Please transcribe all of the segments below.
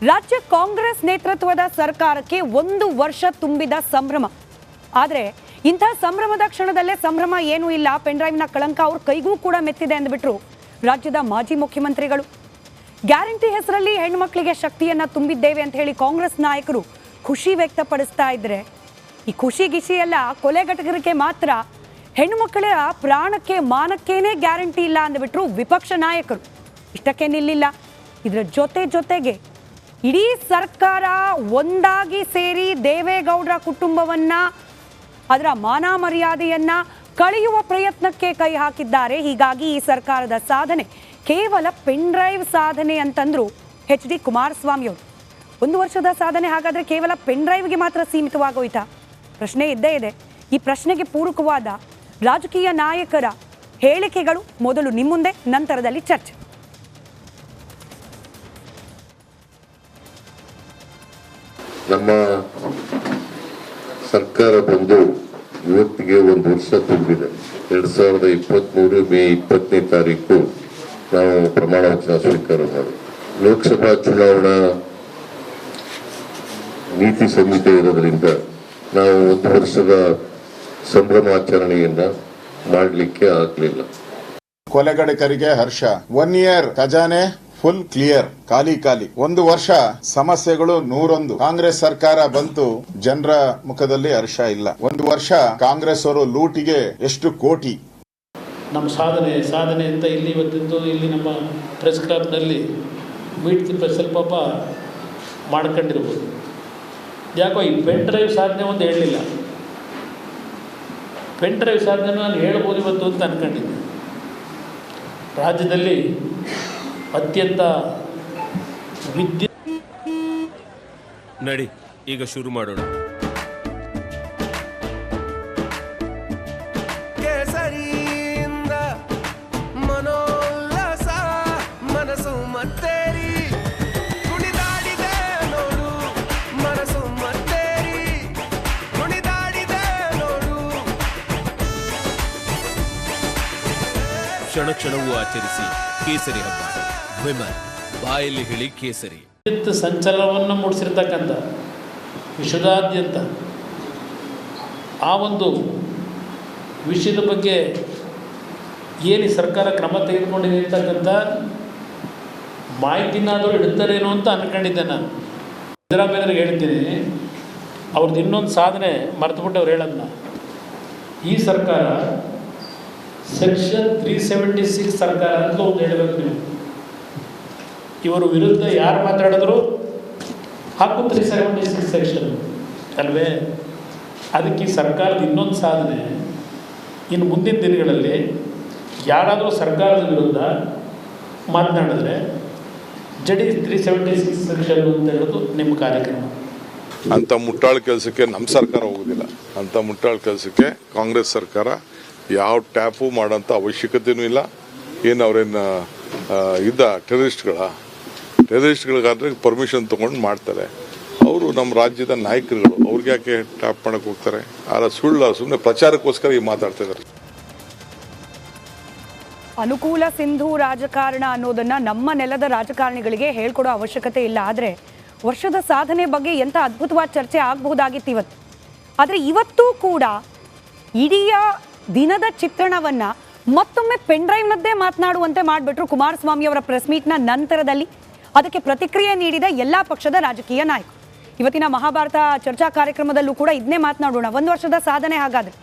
ರಾಜ್ಯ ಕಾಂಗ್ರೆಸ್ ನೇತೃತ್ವದ ಸರ್ಕಾರಕ್ಕೆ 1 ವರ್ಷ ತುಂಬಿದ ಸಂಭ್ರಮ. ಆದರೆ ಇಂಥ ಸಂಭ್ರಮದ ಕ್ಷಣದಲ್ಲೇ ಸಂಭ್ರಮ ಏನೂ ಇಲ್ಲ, ಪೆನ್ಡ್ರೈವ್ನ ಕಳಂಕ ಅವ್ರ ಕೈಗೂ ಕೂಡ ಮೆತ್ತಿದೆ ಅಂದ್ಬಿಟ್ರು ರಾಜ್ಯದ ಮಾಜಿ ಮುಖ್ಯಮಂತ್ರಿಗಳು. ಗ್ಯಾರಂಟಿ ಹೆಸರಲ್ಲಿ ಹೆಣ್ಮಕ್ಳಿಗೆ ಶಕ್ತಿಯನ್ನ ತುಂಬಿದ್ದೇವೆ ಅಂತ ಹೇಳಿ ಕಾಂಗ್ರೆಸ್ ನಾಯಕರು ಖುಷಿ ವ್ಯಕ್ತಪಡಿಸ್ತಾ ಇದ್ರೆ, ಈ ಖುಷಿ ಗಿಷಿ ಎಲ್ಲ ಕೊಲೆಗಟಗರಿಗೆ ಮಾತ್ರ. ಹೆಣ್ಣು ಮಕ್ಕಳ ಪ್ರಾಣಕ್ಕೆ ಮಾನಕ್ಕೇನೆ ಗ್ಯಾರಂಟಿ ಇಲ್ಲ ಅಂದ್ಬಿಟ್ರು ವಿಪಕ್ಷ ನಾಯಕರು. ಇಷ್ಟಕ್ಕೆ ನಿಲ್ಲಿಲ್ಲ, ಇದರ ಜೊತೆಗೆ ಇಡೀ ಸರ್ಕಾರ ಒಂದಾಗಿ ಸೇರಿ ದೇವೇಗೌಡರ ಕುಟುಂಬವನ್ನ, ಅದರ ಮಾನ ಮರ್ಯಾದೆಯನ್ನ ಕಳೆಯುವ ಪ್ರಯತ್ನಕ್ಕೆ ಕೈ ಹಾಕಿದ್ದಾರೆ. ಹೀಗಾಗಿ ಈ ಸರ್ಕಾರದ ಸಾಧನೆ ಕೇವಲ ಪೆನ್ ಡ್ರೈವ್ ಸಾಧನೆ ಅಂತಂದ್ರು HD ಕುಮಾರಸ್ವಾಮಿ ಅವರು. 1 ವರ್ಷದ ಸಾಧನೆ ಹಾಗಾದ್ರೆ ಕೇವಲ ಪೆನ್ ಡ್ರೈವ್ಗೆ ಮಾತ್ರ ಸೀಮಿತವಾಗೋಯ್ತಾ? ಪ್ರಶ್ನೆ ಇದ್ದೇ ಇದೆ. ಈ ಪ್ರಶ್ನೆಗೆ ಪೂರಕವಾದ ರಾಜಕೀಯ ನಾಯಕರ ಹೇಳಿಕೆಗಳು ಮೊದಲು ನಿಮ್ಮ ಮುಂದೆ, ನಂತರದಲ್ಲಿ ಚರ್ಚೆ. ನಮ್ಮ ಸರ್ಕಾರ ಬಂದು ಇವತ್ತಿಗೆ 1 ವರ್ಷ ತುಂಬಿದೆ. 2023 ಮೇ 20ನೇ ತಾರೀಕು ನಾವು ಪ್ರಮಾಣ ವಚನ ಸ್ವೀಕಾರ ಮಾಡಿ ಲೋಕಸಭಾ ಚುನಾವಣಾ ನೀತಿ ಸಂಹಿತೆ ಇರೋದ್ರಿಂದ ನಾವು 1 ವರ್ಷದ ಸಂಭ್ರಮಾಚರಣೆಯನ್ನ ಮಾಡಲಿಕ್ಕೆ ಆಗಲಿಲ್ಲ. ಕೊಲೆಗಡಕರಿಗೆ ಹರ್ಷ. 1 ಇಯರ್ ಖಜಾನೆ ಫುಲ್ ಕ್ಲಿಯರ್, ಖಾಲಿ. 1 ವರ್ಷ ಸಮಸ್ಯೆಗಳು 101. ಕಾಂಗ್ರೆಸ್ ಸರ್ಕಾರ ಬಂತು, ಜನರ ಮುಖದಲ್ಲಿ ಹರ್ಷ ಇಲ್ಲ. 1 ವರ್ಷ ಕಾಂಗ್ರೆಸ್ ಅವರು ಲೂಟಿಗೆ ಎಷ್ಟು ಕೋಟಿ. ನಮ್ಮ ಸಾಧನೆ ಅಂತ ಇಲ್ಲಿ ಇವತ್ತಿದ್ದು ಇಲ್ಲಿ ನಮ್ಮ ಪ್ರೆಸ್ ಕ್ಲಬ್ನಲ್ಲಿ ಮೀಟ್ ದಿ ಪ್ರೆಸ್ ಸ್ವಲ್ಪ ಮಾಡ್ಕೊಂಡಿರ್ಬೋದು. ಯಾಕೋ ಈ ಪೆನ್ ಡ್ರೈವ್ ಸಾಧನೆ ಒಂದು ಹೇಳಲಿಲ್ಲ. ಪೆನ್ ಡ್ರೈವ್ ಸಾಧನೆ ನಾನು ಹೇಳ್ಬೋದು ಇವತ್ತು ಅಂತ ಅಂದ್ಕೊಂಡಿದ್ದೆ. ರಾಜ್ಯದಲ್ಲಿ ಅತ್ಯಂತ ನಡಿ ಈಗ ಶುರು ಮಾಡೋಣ. ಕೇಸರಿಯಿಂದ ಮನೋಲ್ಲಾಸ ಮನಸ್ಸು ಮತ್ತೇರಿ ಕುಣಿದಾಡಿದೆ ನೋಡು, ಮನಸ್ಸು ಮತ್ತೇರಿ ಕುಣಿದಾಡಿದೆ ನೋಡು. ಕ್ಷಣ ಕ್ಷಣವೂ ಆಚರಿಸಿ ಕೇಸರಿ ಹಬ್ಬ. ವಿಮಲ್ ಬಾಯಲ್ಲಿ ಹೇಳಿ ಕೇಸರಿ. ಸಂಚಲನವನ್ನು ಮೂಡಿಸಿರ್ತಕ್ಕಂಥ ವಿಶ್ವದಾದ್ಯಂತ ಆ ಒಂದು ವಿಷಯದ ಬಗ್ಗೆ ಏನು ಸರ್ಕಾರ ಕ್ರಮ ತೆಗೆದುಕೊಂಡಿದೆ ಅಂತಕ್ಕಂಥ ಮಾಹಿತಿನಾದರೂ ಇಡ್ತಾರೇನೋ ಅಂತ ಅಂದ್ಕೊಂಡಿದ್ದೆ ನಾನು. ಸಿದ್ದರಾಮಯ್ಯರಿಗೆ ಹೇಳ್ತೀನಿ, ಅವ್ರದ್ದು ಇನ್ನೊಂದು ಸಾಧನೆ ಮರೆತುಬಿಟ್ಟು ಅವ್ರು ಹೇಳೋದನ್ನ, ಈ ಸರ್ಕಾರ ಸೆಕ್ಷನ್ 376 ಸರ್ಕಾರ ಅಂತ ಒಂದು ಹೇಳಬೇಕು ನೀವು. ಇವರು ವಿರುದ್ಧ ಯಾರು ಮಾತಾಡಿದ್ರು ಹಾಕು 376 ಸೆಕ್ಷನ್ ಅಲ್ವೇ? ಅದಕ್ಕೆ ಈ ಸರ್ಕಾರದ ಇನ್ನೊಂದು ಸಾಧನೆ, ಇನ್ನು ಮುಂದಿನ ದಿನಗಳಲ್ಲಿ ಯಾರಾದರೂ ಸರ್ಕಾರದ ವಿರುದ್ಧ ಮಾತನಾಡಿದ್ರೆ ಜಡಿ 376 ಸೆಕ್ಷನ್ ಅಂತ ಹೇಳೋದು ನಿಮ್ಮ ಕಾರ್ಯಕ್ರಮ. ಅಂತ ಮುಟ್ಟಾಳ ಕೆಲಸಕ್ಕೆ ನಮ್ಮ ಸರ್ಕಾರ ಹೋಗೋದಿಲ್ಲ. ಅಂತ ಮುಟ್ಟಾಳ ಕೆಲಸಕ್ಕೆ ಕಾಂಗ್ರೆಸ್ ಸರ್ಕಾರ ಯಾವ ಟ್ಯಾಪು ಮಾಡೋಂಥ ಅವಶ್ಯಕತೆಯೂ ಇಲ್ಲ. ಏನು ಅವ್ರೇನು ಟೆರರಿಸ್ಟ್ಗಳಿಗಾದ್ರೆ ಪರ್ಮಿಷನ್ ತೊಗೊಂಡು ಮಾಡ್ತಾರೆ. ಅವರು ನಮ್ಮ ರಾಜ್ಯದ ನಾಯಕರುಗಳು, ಅವ್ರಿಗೆ ಯಾಕೆ ಟ್ಯಾಪ್ ಮಾಡಕ್ಕೆ ಹೋಗ್ತಾರೆ? ಅಲ್ಲ, ಸುಮ್ಮನೆ ಪ್ರಚಾರಕ್ಕೋಸ್ಕರ ಈ ಮಾತಾಡ್ತಿದ್ದಾರೆ. ಅನುಕೂಲ ಸಿಂಧು ರಾಜಕಾರಣ ಅನ್ನೋದನ್ನ ನಮ್ಮ ನೆಲದ ರಾಜಕಾರಣಿಗಳಿಗೆ ಹೇಳ್ಕೊಡೋ ಅವಶ್ಯಕತೆ ಇಲ್ಲ. ಆದರೆ ವರ್ಷದ ಸಾಧನೆ ಬಗ್ಗೆ ಎಂಥ ಅದ್ಭುತವಾದ ಚರ್ಚೆ ಆಗಬಹುದಾಗಿತ್ತು ಇವತ್ತು. ಆದರೆ ಇವತ್ತೂ ಕೂಡ ಇಡೀ ದಿನದ ಚಿತ್ರಣವನ್ನ ಮತ್ತೊಮ್ಮೆ ಪೆನ್ ಡ್ರೈವ್ನದ್ದೇ ಮಾತನಾಡುವಂತೆ ಮಾಡಿಬಿಟ್ರು ಕುಮಾರಸ್ವಾಮಿ ಅವರ ಪ್ರೆಸ್ ಮೀಟ್ನ ನಂತರದಲ್ಲಿ. ಅದಕ್ಕೆ ಪ್ರತಿಕ್ರಿಯೆ ನೀಡಿದ ಎಲ್ಲ ಪಕ್ಷದ ರಾಜಕೀಯ ನಾಯಕರು. ಇವತ್ತಿನ ಮಹಾಭಾರತ ಚರ್ಚಾ ಕಾರ್ಯಕ್ರಮದಲ್ಲೂ ಕೂಡ ಇದನ್ನೇ ಮಾತನಾಡೋಣ. 1 ವರ್ಷದ ಸಾಧನೆ ಹಾಗಾದ್ರೆ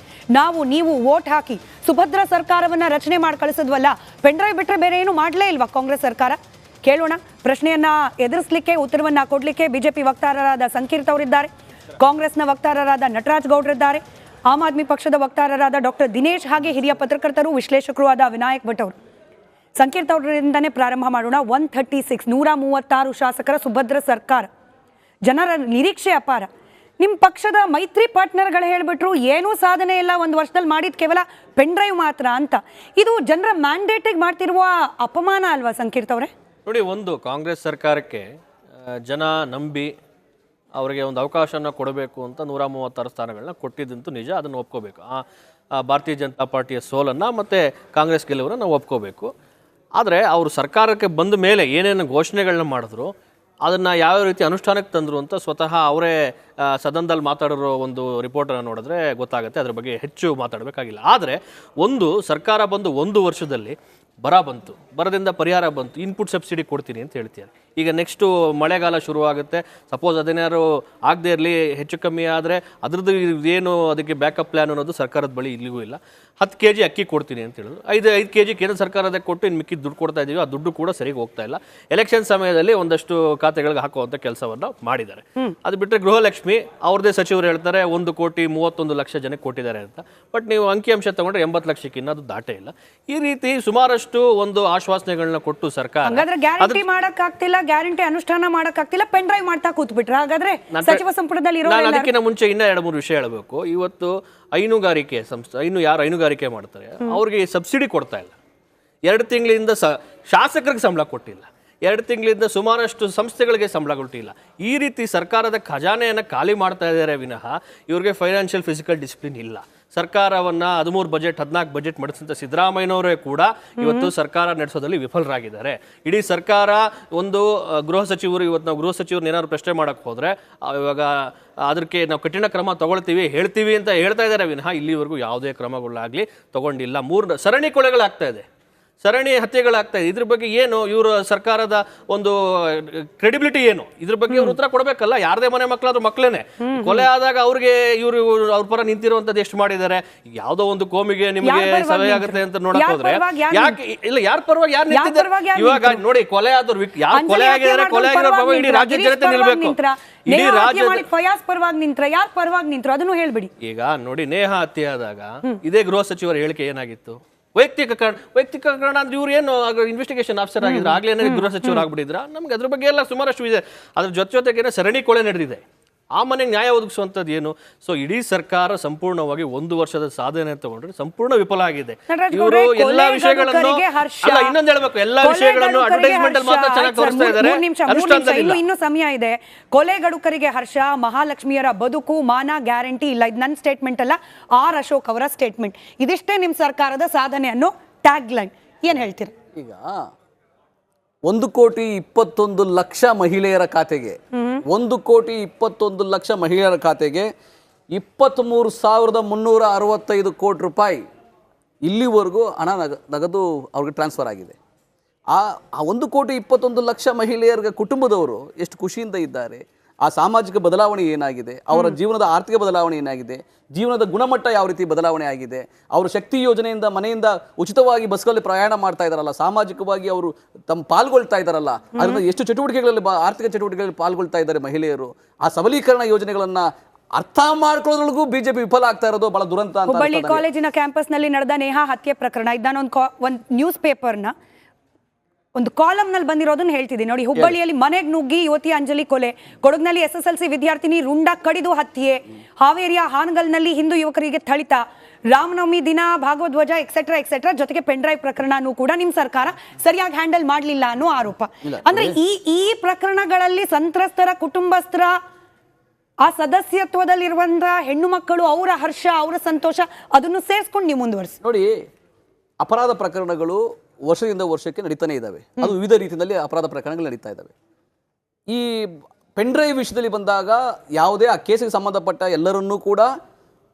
ನೀವು ವೋಟ್ ಹಾಕಿ ಸುಭದ್ರ ಸರ್ಕಾರವನ್ನ ರಚನೆ ಮಾಡಿ ಕಳಿಸಿದ್ವಲ್ಲ, ಪೆನ್ ಡ್ರೈವ್ ಬಿಟ್ಟರೆ ಬೇರೆ ಏನು ಮಾಡಲೇ ಇಲ್ವಾ ಕಾಂಗ್ರೆಸ್ ಸರ್ಕಾರ? ಕೇಳೋಣ. ಪ್ರಶ್ನೆಯನ್ನ ಎದುರಿಸಲಿಕ್ಕೆ, ಉತ್ತರವನ್ನ ಕೊಡಲಿಕ್ಕೆ ಬಿಜೆಪಿ ವಕ್ತಾರರಾದ ಸಂಕೀರ್ತ್ ಅವರಿದ್ದಾರೆ, ಕಾಂಗ್ರೆಸ್ನ ವಕ್ತಾರರಾದ ನಟರಾಜ್ ಗೌಡ್ರಿದ್ದಾರೆ, ಆಮ್ ಆದ್ಮಿ ಪಕ್ಷದ ವಕ್ತಾರರಾದ ಡಾಕ್ಟರ್ ದಿನೇಶ್, ಹಾಗೆ ಹಿರಿಯ ಪತ್ರಕರ್ತರು ವಿಶ್ಲೇಷಕರು ಆದ ವಿನಾಯಕ್ ಭಟ್ ಅವರು. ಸಂಕೀರ್ತ್ ಅವರಿಂದನೇ ಪ್ರಾರಂಭ ಮಾಡೋಣ. 136 ಶಾಸಕರ ಸುಭದ್ರ ಸರ್ಕಾರ, ಜನರ ನಿರೀಕ್ಷೆ ಅಪಾರ. ನಿಮ್ಮ ಪಕ್ಷದ ಮೈತ್ರಿ ಪಾರ್ಟ್ನರ್ಗಳು ಹೇಳಿಬಿಟ್ರು ಏನೂ ಸಾಧನೆ ಇಲ್ಲ, 1 ವರ್ಷದಲ್ಲಿ ಮಾಡಿದ ಕೇವಲ ಪೆನ್ ಡ್ರೈವ್ ಮಾತ್ರ ಅಂತ. ಇದು ಜನರ ಮ್ಯಾಂಡೇಟಿಗೆ ಮಾಡ್ತಿರುವ ಅಪಮಾನ ಅಲ್ವಾ ಸಂಕೀರ್ತ್ ಅವರೇ? ನೋಡಿ, ಒಂದು ಕಾಂಗ್ರೆಸ್ ಸರ್ಕಾರಕ್ಕೆ ಜನ ನಂಬಿ ಅವರಿಗೆ ಒಂದು ಅವಕಾಶನ ಕೊಡಬೇಕು ಅಂತ 136 ಸ್ಥಾನಗಳನ್ನ ಕೊಟ್ಟಿದ್ದಂತೂ ನಿಜ, ಅದನ್ನು ಒಪ್ಕೋಬೇಕು. ಭಾರತೀಯ ಜನತಾ ಪಾರ್ಟಿಯ ಸೋಲನ್ನು ಮತ್ತು ಕಾಂಗ್ರೆಸ್ ಗೆಲುವನ್ನು ನಾವು ಒಪ್ಕೋಬೇಕು. ಆದರೆ ಅವರು ಸರ್ಕಾರಕ್ಕೆ ಬಂದ ಮೇಲೆ ಏನೇನು ಘೋಷಣೆಗಳನ್ನ ಮಾಡಿದ್ರು ಅದನ್ನು ಯಾವ ರೀತಿ ಅನುಷ್ಠಾನಕ್ಕೆ ತಂದರು ಅಂತ ಸ್ವತಃ ಅವರೇ ಸದನದಲ್ಲಿ ಮಾತಾಡಿರೋ ಒಂದು ರಿಪೋರ್ಟನ್ನು ನೋಡಿದ್ರೆ ಗೊತ್ತಾಗುತ್ತೆ. ಅದ್ರ ಬಗ್ಗೆ ಹೆಚ್ಚು ಮಾತಾಡಬೇಕಾಗಿಲ್ಲ. ಆದರೆ ಒಂದು ಸರ್ಕಾರ ಬಂದು 1 ವರ್ಷದಲ್ಲಿ ಬರ ಬಂತು, ಬರದಿಂದ ಪರಿಹಾರ ಬಂತು, ಇನ್ಪುಟ್ ಸಬ್ಸಿಡಿ ಕೊಡ್ತೀನಿ ಅಂತ ಹೇಳ್ತೀರಿ. ಈಗ ನೆಕ್ಸ್ಟು ಮಳೆಗಾಲ ಶುರುವಾಗುತ್ತೆ, ಸಪೋಸ್ ಅದೇನಾದ್ರು ಆಗದೆ ಇರಲಿ, ಹೆಚ್ಚು ಕಮ್ಮಿ ಆದರೆ ಅದ್ರದ್ದು ಏನು ಅದಕ್ಕೆ ಬ್ಯಾಕಪ್ ಪ್ಲ್ಯಾನ್ ಅನ್ನೋದು ಸರ್ಕಾರದ ಬಳಿ ಇಲ್ಲಿಗೂ ಇಲ್ಲ. 10 kg ಅಕ್ಕಿ ಕೊಡ್ತೀನಿ ಅಂತ ಹೇಳಿದ್ರು. 5 kg ಕೇಂದ್ರ ಸರ್ಕಾರದಕ್ಕೆ ಕೊಟ್ಟು ಇನ್ನು ಮಿಕ್ಕಿದ ದುಡ್ಡು ಕೊಡ್ತಾ ಇದ್ದೀವಿ. ಆ ದುಡ್ಡು ಕೂಡ ಸರಿಗೆ ಹೋಗ್ತಾ ಇಲ್ಲ. ಎಲೆಕ್ಷನ್ ಸಮಯದಲ್ಲಿ ಒಂದಷ್ಟು ಖಾತೆಗಳಿಗೆ ಹಾಕುವಂಥ ಕೆಲಸವನ್ನು ಮಾಡಿದ್ದಾರೆ. ಅದು ಬಿಟ್ಟರೆ ಗೃಹಲಕ್ಷ್ಮಿ ಅವ್ರದ್ದೇ ಸಚಿವರು ಹೇಳ್ತಾರೆ 1,31,00,000 ಜನಕ್ಕೆ ಕೊಟ್ಟಿದ್ದಾರೆ ಅಂತ. ಬಟ್ ನೀವು ಅಂಕಿಅಂಶ ತಗೊಂಡ್ರೆ 80 ಲಕ್ಷಕ್ಕೆ ಇನ್ನೂ ಅದು ದಾಟೇ ಇಲ್ಲ. ಈ ರೀತಿ ಸುಮಾರಷ್ಟು ಒಂದು ಆಶ್ವಾಸನೆಗಳನ್ನ ಕೊಟ್ಟು ಸರ್ಕಾರ ಗ್ಯಾರಂಟಿ ಮಾಡಕ್ಕಾಗ್ತಿಲ್ಲ, ಗ್ಯಾರಂಟಿ ಅನುಷ್ಠಾನ ಮಾಡಕ್ಕಾಗ್ತಿಲ್ಲ, ಪೆನ್ ಡ್ರೈವ್ ಮಾಡ್ತಾ ಕೂತ್ಬಿಟ್ರೆ ಹಾಗಾದ್ರೆ ಸಚಿವ ಸಂಪುಟದಲ್ಲಿ ನಾನು ಅದಕ್ಕಿಂತ ಮುಂಚೆ ಇನ್ನೂ 2-3 ವಿಷಯ ಹೇಳಬೇಕು. ಇವತ್ತು ಹೈನುಗಾರಿಕೆ ಸಂಸ್ಥೆ, ಯಾರು ಹೈನುಗಾರಿಕೆ ಮಾಡ್ತಾರೆ ಅವ್ರಿಗೆ ಸಬ್ಸಿಡಿ ಕೊಡ್ತಾ ಇಲ್ಲ. 2 ತಿಂಗಳಿಂದ ಶಾಸಕರಿಗೆ ಸಂಬಳ ಕೊಟ್ಟಿಲ್ಲ. 2 ತಿಂಗಳಿಂದ ಸುಮಾರಷ್ಟು ಸಂಸ್ಥೆಗಳಿಗೆ ಸಂಬಳ ಕೊಟ್ಟಿಲ್ಲ. ಈ ರೀತಿ ಸರ್ಕಾರದ ಖಜಾನೆಯನ್ನು ಖಾಲಿ ಮಾಡ್ತಾ ಇದ್ದಾರೆ ವಿನಃ ಇವ್ರಿಗೆ ಫೈನಾನ್ಷಿಯಲ್ ಫಿಸಿಕಲ್ ಡಿಸಿಪ್ಲಿನ್ ಇಲ್ಲ. ಸರ್ಕಾರವನ್ನು 13 ಬಜೆಟ್ 14 ಬಜೆಟ್ ಮಾಡಿಸಿದಂಥ ಸಿದ್ದರಾಮಯ್ಯನವರೇ ಕೂಡ ಇವತ್ತು ಸರ್ಕಾರ ನಡೆಸೋದಲ್ಲಿ ವಿಫಲರಾಗಿದ್ದಾರೆ. ಇಡೀ ಸರ್ಕಾರ ಒಂದು ಗೃಹ ಸಚಿವರು, ಇವತ್ತು ನಾವು ಗೃಹ ಸಚಿವರನ್ನ ಏನಾದ್ರು ಪ್ರಶ್ನೆ ಮಾಡೋಕ್ಕೆ ಹೋದರೆ ಇವಾಗ ಅದಕ್ಕೆ ನಾವು ಕಠಿಣ ಕ್ರಮ ತಗೊಳ್ತೀವಿ ಹೇಳ್ತೀವಿ ಅಂತ ಹೇಳ್ತಾ ಇದ್ದಾರೆ ವಿನಃ ಇಲ್ಲಿವರೆಗೂ ಯಾವುದೇ ಕ್ರಮಗಳಾಗಲಿ ತಗೊಂಡಿಲ್ಲ. 3 ಸರಣಿ ಕೊಲೆಗಳಾಗ್ತಾ ಇದೆ, ಸರಣಿ ಹತ್ಯೆಗಳಾಗ್ತಾ ಇದೆ. ಇದ್ರ ಬಗ್ಗೆ ಏನು ಇವರು ಸರ್ಕಾರದ ಒಂದು ಕ್ರೆಡಿಬಿಲಿಟಿ ಏನು? ಇದ್ರ ಬಗ್ಗೆ ಇವ್ರು ಉತ್ತರ ಕೊಡಬೇಕಲ್ಲ. ಯಾರದೇ ಮನೆ ಮಕ್ಕಳಾದ್ರೂ ಮಕ್ಕಳೇನೆ ಕೊಲೆ ಆದಾಗ ಅವ್ರಿಗೆ ಇವರು ಅವ್ರ ಪರ ನಿಂತಿರುವಂತದ್ದು ಎಷ್ಟು ಮಾಡಿದ್ದಾರೆ? ಯಾವುದೋ ಒಂದು ಕೋಮಿಗೆ ನಿಮಗೆ ಸಭೆ ಆಗುತ್ತೆ ಅಂತ ನೋಡಕ್ ಹೋದ್ರೆ ಯಾಕೆ ಇಲ್ಲ, ಯಾರ ಪರವಾಗಿ ಯಾರು ನಿಂತಿದ್ದಾರೆ? ಇವಾಗ ನೋಡಿ, ಕೊಲೆ ಆದವ್ರು ಯಾರು ಕೊಲೆ ಆಗಿದ್ದಾರೆ, ಕೊಲೆ ಆಗಿರೋ ಪರವಾಗಿ ಇಡೀ ರಾಜ್ಯ ಜನತೆ ನಿಲ್ಬೇಕು. ಇಡೀ ರಾಜ್ಯ ಫಯಾಜ್ ಪರವಾಗಿ ನಿಂತ್ರ, ಯಾರು ಪರವಾಗಿ ನಿಂತ್ರ ಅದನ್ನು ಹೇಳ್ಬಿಡಿ. ಈಗ ನೋಡಿ, ನೇಹಾ ಹತ್ಯೆ ಆದಾಗ ಇದೇ ಗೃಹ ಸಚಿವರ ಹೇಳಿಕೆ ಏನಾಗಿತ್ತು? ವೈಯಕ್ತಿಕ ಕಾರಣ ಅಂದ್ರೆ ಇವ್ರು ಏನು ಇನ್ವೆಸ್ಟಿಗೇಷನ್ ಆಫೀಸರ್ ಆಗಿದ್ರು, ಆಗ್ಲೇ ಗೃಹ ಸಚಿವರು ಆಗ್ಬಿಟ್ಟಿದ್ರ? ನಮ್ಗೆ ಅದ್ರ ಬಗ್ಗೆ ಎಲ್ಲ ಸುಮಾರಷ್ಟು ಇದೆ. ಅದ್ರ ಜೊತೆಗೆ ಸರಣಿ ಕೊಲೆ ನಡೆದಿದೆ. ಆ ಮನೆಗೆ ನ್ಯಾಯ ಒದಗಿಸುವಂಥದ್ದು ಏನು? ಸೊ ಇಡೀ ಸರ್ಕಾರ ಸಂಪೂರ್ಣವಾಗಿ 1 ವರ್ಷದ ಸಾಧನೆ ತಗೊಂಡ್ರೆ ಸಂಪೂರ್ಣ ವಿಫಲ ಆಗಿದೆ. ಇವರು ಎಲ್ಲಾ ವಿಷಯಗಳನ್ನು ಇನ್ನೊಂದು ಹೇಳ್ಬೇಕು, ಎಲ್ಲಾ ವಿಷಯಗಳನ್ನು ಅಡ್ವರ್ಟೈಸ್ಮೆಂಟ್ ಅಲ್ಲಿ ಮಾತ್ರ ಚೆನ್ನಾಗಿ ತೋರಿಸ್ತಾ ಇದ್ದಾರೆ. ಇನ್ನು ಸಮಯ ಇದೆ. ಕೊಲೆಗಡುಕರಿಗೆ ಹರ್ಷ, ಮಹಾಲಕ್ಷ್ಮಿಯರ ಬದುಕು, ಮಾನ ಗ್ಯಾರಂಟಿ ಇಲ್ಲ. ಇದು ನನ್ನ ಸ್ಟೇಟ್ಮೆಂಟ್ ಅಲ್ಲ, ಆರ್ ಅಶೋಕ್ ಅವರ ಸ್ಟೇಟ್ಮೆಂಟ್. ಇದಿಷ್ಟೇ ನಿಮ್ಮ ಸರ್ಕಾರದ ಸಾಧನೆ ಅನ್ನೋ ಟ್ಯಾಗ್ ಲೈನ್. ಏನ್ ಹೇಳ್ತೀರಿ? ಈಗ 1,21,00,000 ಮಹಿಳೆಯರ ಖಾತೆಗೆ 1,21,00,000 ಮಹಿಳೆಯರ ಖಾತೆಗೆ 23,365 ಕೋಟಿ ರೂಪಾಯಿ ಇಲ್ಲಿವರೆಗೂ ಹಣ ನಗದು ಅವ್ರಿಗೆ ಟ್ರಾನ್ಸ್ಫರ್ ಆಗಿದೆ. ಆ 1,21,00,000 ಮಹಿಳೆಯರ ಕುಟುಂಬದವರು ಎಷ್ಟು ಖುಷಿಯಿಂದ ಇದ್ದಾರೆ. ಆ ಸಾಮಾಜಿಕ ಬದಲಾವಣೆ ಏನಾಗಿದೆ, ಅವರ ಜೀವನದ ಆರ್ಥಿಕ ಬದಲಾವಣೆ ಏನಾಗಿದೆ, ಜೀವನದ ಗುಣಮಟ್ಟ ಯಾವ ರೀತಿ ಬದಲಾವಣೆ ಆಗಿದೆ, ಅವರು ಶಕ್ತಿ ಯೋಜನೆಯಿಂದ ಮನೆಯಿಂದ ಉಚಿತವಾಗಿ ಬಸ್ಗಳಲ್ಲಿ ಪ್ರಯಾಣ ಮಾಡ್ತಾ ಇದ್ದಾರಲ್ಲ, ಸಾಮಾಜಿಕವಾಗಿ ಅವರು ತಮ್ಮ ಪಾಲ್ಗೊಳ್ತಾ ಇದ್ದಾರಲ್ಲ, ಅದರಿಂದ ಎಷ್ಟು ಚಟುವಟಿಕೆಗಳಲ್ಲಿ ಆರ್ಥಿಕ ಚಟುವಟಿಕೆಗಳಲ್ಲಿ ಪಾಲ್ಗೊಳ್ತಾ ಇದ್ದಾರೆ ಮಹಿಳೆಯರು. ಆ ಸಬಲೀಕರಣ ಯೋಜನೆಗಳನ್ನ ಅರ್ಥ ಮಾಡ್ಕೊಳ್ಳೋದ್ರೊಳಗೂ ಬಿಜೆಪಿ ವಿಫಲ ಆಗ್ತಾ ಇರೋದು ಬಹಳ ದುರಂತ ಅಂತ. ಹುಬ್ಬಳ್ಳಿ ಕಾಲೇಜಿನ ಕ್ಯಾಂಪಸ್ ನಲ್ಲಿ ನಡೆದ ನೇಹಾ ಹತ್ಯೆ ಪ್ರಕರಣ, ಒಂದು ನ್ಯೂಸ್ ಪೇಪರ್ನ ಒಂದು ಕಾಲಮ್ ನಲ್ಲಿ ಬಂದಿರೋದನ್ನ ಹೇಳ್ತಿದ್ದೀನಿ ನೋಡಿ. ಹುಬ್ಬಳ್ಳಿಯಲ್ಲಿ ಮನೆಗೆ ನುಗ್ಗಿ ಯುವತಿ ಅಂಜಲಿ ಕೊಲೆ, ಕೊಡಗಿನಲ್ಲಿ SSLC ವಿದ್ಯಾರ್ಥಿನಿ ರುಂಡ ಕಡಿದು ಹತ್ಯೆ, ಹಾವೇರಿಯ ಹಾನಗಲ್ನಲ್ಲಿ ಹಿಂದೂ ಯುವಕರಿಗೆ ಥಳಿತ, ರಾಮನವಮಿ ದಿನ ಭಾಗವಧ್ವಜ ಎಕ್ಸೆಟ್ರಾ ಎಕ್ಸೆಟ್ರಾ, ಜೊತೆಗೆ ಪೆನ್ ಡ್ರೈವ್ ಪ್ರಕರಣನೂ ಕೂಡ ನಿಮ್ ಸರ್ಕಾರ ಸರಿಯಾಗಿ ಹ್ಯಾಂಡಲ್ ಮಾಡಲಿಲ್ಲ ಅನ್ನೋ ಆರೋಪ. ಅಂದ್ರೆ ಈ ಪ್ರಕರಣಗಳಲ್ಲಿ ಸಂತ್ರಸ್ತರ ಕುಟುಂಬಸ್ಥರ ಆ ಸದಸ್ಯತ್ವದಲ್ಲಿರುವಂತಹ ಹೆಣ್ಣು ಮಕ್ಕಳು, ಅವರ ಹರ್ಷ, ಅವರ ಸಂತೋಷ, ಅದನ್ನು ಸೇರಿಸ್ಕೊಂಡು ನೀವು ಮುಂದುವರಿಸಿ ನೋಡಿ. ಅಪರಾಧ ಪ್ರಕರಣಗಳು ವರ್ಷದಿಂದ ವರ್ಷಕ್ಕೆ ನಡೀತಾನೆ ಇದ್ದಾವೆ. ಅದು ವಿವಿಧ ರೀತಿಯಲ್ಲಿ ಅಪರಾಧ ಪ್ರಕರಣಗಳು ನಡೀತಾ ಇದ್ದಾವೆ. ಈ ಪೆನ್ ಡ್ರೈವ್ ವಿಷಯದಲ್ಲಿ ಬಂದಾಗ ಯಾವುದೇ ಆ ಕೇಸಿಗೆ ಸಂಬಂಧಪಟ್ಟ ಎಲ್ಲರನ್ನೂ ಕೂಡ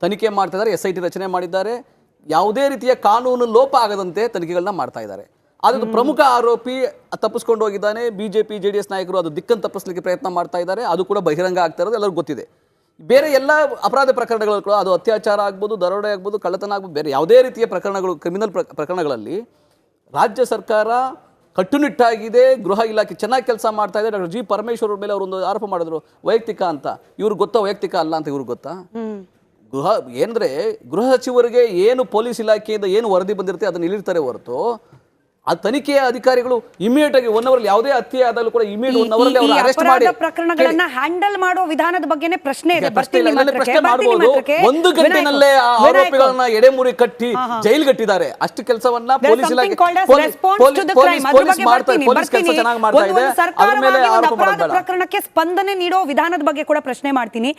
ತನಿಖೆ ಮಾಡ್ತಾ ಇದ್ದಾರೆ. SIT ರಚನೆ ಮಾಡಿದ್ದಾರೆ. ಯಾವುದೇ ರೀತಿಯ ಕಾನೂನು ಲೋಪ ಆಗದಂತೆ ತನಿಖೆಗಳನ್ನ ಮಾಡ್ತಾ ಇದ್ದಾರೆ. ಆದರೆ ಪ್ರಮುಖ ಆರೋಪಿ ತಪ್ಪಿಸ್ಕೊಂಡು ಹೋಗಿದ್ದಾನೆ. ಬಿಜೆಪಿ JDS ನಾಯಕರು ಅದು ದಿಕ್ಕನ್ನು ತಪ್ಪಿಸಲಿಕ್ಕೆ ಪ್ರಯತ್ನ ಮಾಡ್ತಾ ಇದ್ದಾರೆ. ಅದು ಕೂಡ ಬಹಿರಂಗ ಆಗ್ತಾ ಇರೋದು ಎಲ್ಲರಿಗೂ ಗೊತ್ತಿದೆ. ಬೇರೆ ಎಲ್ಲ ಅಪರಾಧ ಪ್ರಕರಣಗಳು ಕೂಡ, ಅದು ಅತ್ಯಾಚಾರ ಆಗ್ಬೋದು, ದರೋಡೆ ಆಗ್ಬೋದು, ಕಳ್ಳತನ ಆಗ್ಬೋದು, ಬೇರೆ ಯಾವುದೇ ರೀತಿಯ ಪ್ರಕರಣಗಳು, ಕ್ರಿಮಿನಲ್ ಪ್ರಕರಣಗಳಲ್ಲಿ ರಾಜ್ಯ ಸರ್ಕಾರ ಕಟ್ಟುನಿಟ್ಟಾಗಿದೆ. ಗೃಹ ಇಲಾಖೆ ಚೆನ್ನಾಗಿ ಕೆಲಸ ಮಾಡ್ತಾ ಇದೆ. Doctor G. ಪರಮೇಶ್ವರ್ ಮೇಲೆ ಅವರೊಂದು ಆರೋಪ ಮಾಡಿದ್ರು, ವೈಯಕ್ತಿಕ ಅಂತ. ಇವ್ರಿಗೆ ಗೊತ್ತಾ ವೈಯಕ್ತಿಕ ಅಲ್ಲ ಅಂತ? ಇವ್ರಿಗೆ ಗೊತ್ತಾ? ಏನಂದ್ರೆ ಗೃಹ ಸಚಿವರಿಗೆ ಏನು ಪೊಲೀಸ್ ಇಲಾಖೆಯಿಂದ ಏನು ವರದಿ ಬಂದಿರುತ್ತೆ ಅದನ್ನ ಇಲ್ಲಿರ್ತಾರೆ ಹೊರತು, ಆ ತನಿಖೆಯ ಅಧಿಕಾರಿಗಳು ಇಮಿಡಿಯೇಟ್ ಆಗಿ 1 ಅವರ್ ಯಾವುದೇ ಹತ್ಯೆ ಆದಾಗಲೂ ಕೂಡ ಇಮಿಡಿಯೇಟ್ 1 ಅವರಲ್ಲಿ ಅವರು ಅರೆಸ್ಟ್ ಮಾಡಿ ಪ್ರಕರಣಗಳನ್ನ ಹ್ಯಾಂಡಲ್ ಮಾಡೋ ವಿಧಾನದ ಬಗ್ಗೆನೇ ಪ್ರಶ್ನೆ ಇದೆ. ಪ್ರಶ್ನೆ ಮಾಡಬಹುದು. 1 ಗಂಟೆನಲ್ಲೇ ಆ ಆರೋಪಿಗಳನ್ನ ಎಡೆಮುರಿ ಕಟ್ಟಿ ಜೈಲ್ಗಟ್ಟಿದ್ದಾರೆ. ಅಷ್ಟು ಕೆಲಸವನ್ನ ಪೊಲೀಸ್ ಇಲಾಖೆ ಪೊಲೀಸ್ ಕೆಲಸ ಚೆನ್ನಾಗಿ ಮಾಡ್ತಾ ಇದೆ. ಅದ್ರ ಮೇಲೆ ಆರೋಪ ಮಾಡಬೇಡ. ಪ್ರಕರಣಕ್ಕೆ ಸ್ಪಂದನೆ ನೀಡೋ ವಿಧಾನದ ಬಗ್ಗೆ ಕೂಡ ಪ್ರಶ್ನೆ ಮಾಡ್ತೀನಿ.